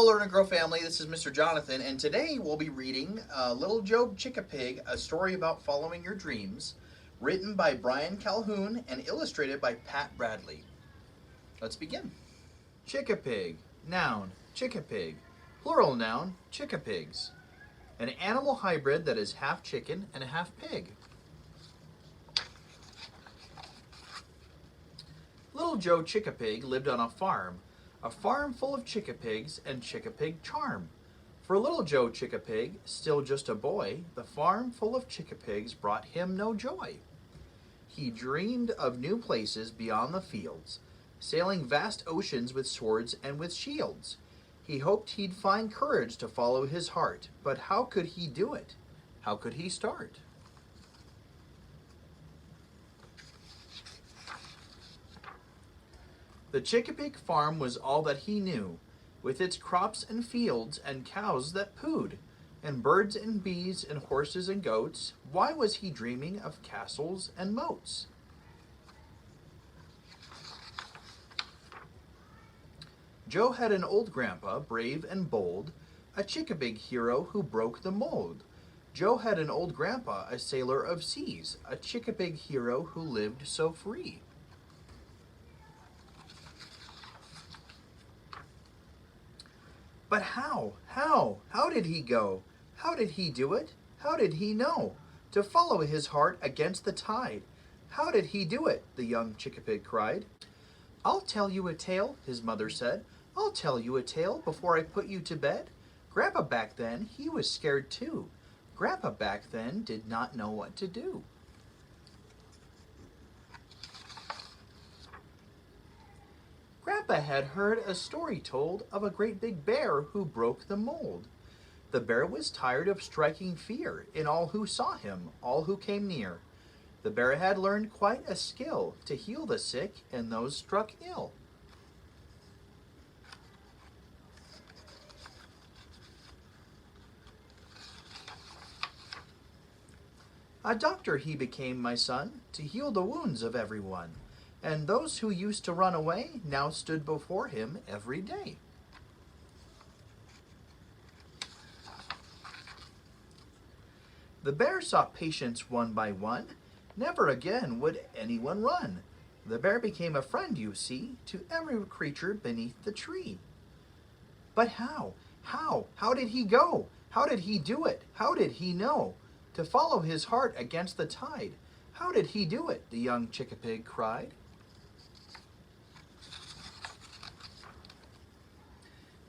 Learn and Grow family, this is Mr. Jonathan, and today we'll be reading Little Job Chickapig, a story about following your dreams, written by Brian Calhoun and illustrated by Pat Bradley. Let's begin. Chickapig, noun, chickapig, plural noun, chickapigs. An animal hybrid that is half chicken and half pig. Little Joe Chickapig lived on a farm full of chickapigs and chickapig charm. For little Joe Chickapig, still just a boy, the farm full of chickapigs brought him no joy. He dreamed of new places beyond the fields, sailing vast oceans with swords and with shields. He hoped he'd find courage to follow his heart, but how could he do it? How could he start? The Chickapig farm was all that he knew, with its crops and fields and cows that pooed, and birds and bees and horses and goats. Why was he dreaming of castles and moats? Joe had an old grandpa, brave and bold, a Chickapig hero who broke the mold. Joe had an old grandpa, a sailor of seas, a Chickapig hero who lived so free. But how? How did he go? How did he do it? How did he know to follow his heart against the tide? How did he do it? The young Chickapig cried. I'll tell you a tale, his mother said. I'll tell you a tale before I put you to bed. Grandpa back then, he was scared too. Grandpa back then did not know what to do. Grandpa had heard a story told of a great big bear who broke the mold. The bear was tired of striking fear in all who saw him, all who came near. The bear had learned quite a skill to heal the sick and those struck ill. A doctor he became, my son, to heal the wounds of everyone. And those who used to run away now stood before him every day. The bear saw patients one by one. Never again would anyone run. The bear became a friend, you see, to every creature beneath the tree. But how? How did he go? How did he do it? How did he know to follow his heart against the tide? How did he do it? The young Chickapig cried.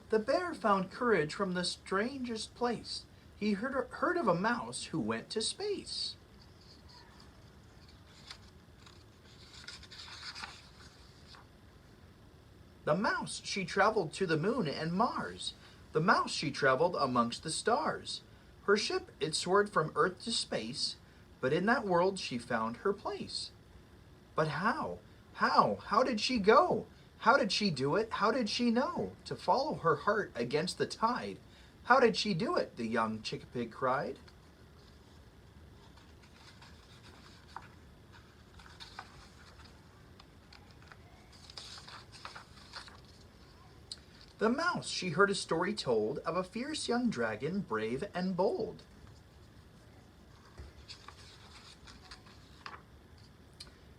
The bear found courage from the strangest place. He heard of a mouse who went to space. The mouse, she traveled to the moon and Mars. The mouse, she traveled amongst the stars. Her ship, it soared from Earth to space, but in that world she found her place. But how? How did she go? How did she do it? How did she know to follow her heart against the tide? How did she do it? The young Chickapig cried. The mouse, she heard a story told of a fierce young dragon, brave and bold.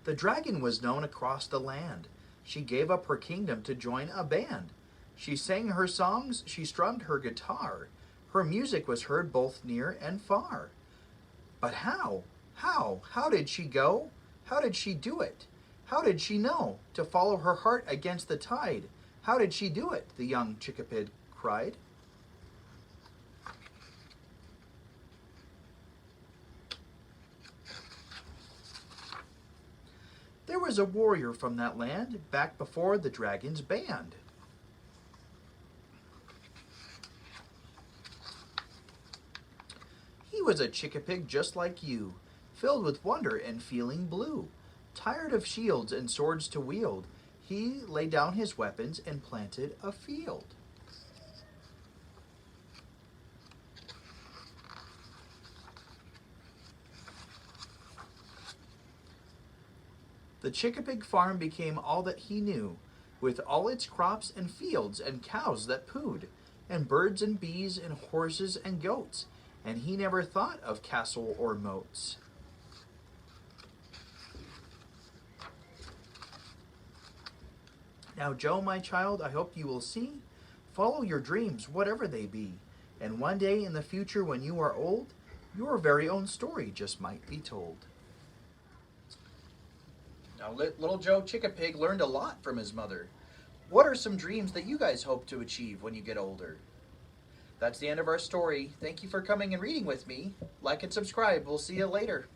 The dragon was known across the land. She gave up her kingdom to join a band. She sang her songs, she strummed her guitar. Her music was heard both near and far. But how? How did she go? How did she do it? How did she know to follow her heart against the tide? How did she do it? The young Chickapig cried. There was a warrior from that land back before the dragon's band. He was a Chickapig just like you, filled with wonder and feeling blue. Tired of shields and swords to wield, he laid down his weapons and planted a field. The Chickapig farm became all that he knew, with all its crops and fields and cows that pooed, and birds and bees and horses and goats, and he never thought of castle or moats. Now, Joe, my child, I hope you will see, follow your dreams, whatever they be, and one day in the future when you are old, your very own story just might be told. Now, little Joe Chickapig learned a lot from his mother. What are some dreams that you guys hope to achieve when you get older? That's the end of our story. Thank you for coming and reading with me. Like and subscribe. We'll see you later.